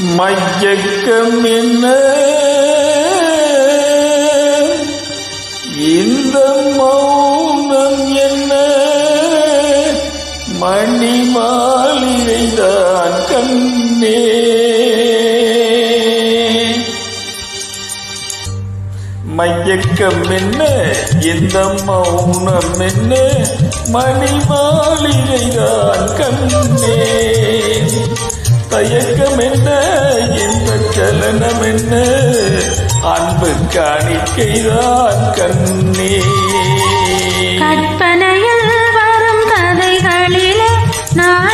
மயக்கம் என்ன இந்த மௌனம் என்ன மணி மாளிகைதான் கண்ணே மயக்கம் என்ன இந்த மௌனம் என்ன மணி மாளிகைதான் கண்ணே தயக்கம் என்ன இந்த சலனம் என்ன அன்பு காணிக்கைதான் கண்ணே கற்பனையில் வரும் கதைகளிலே நான்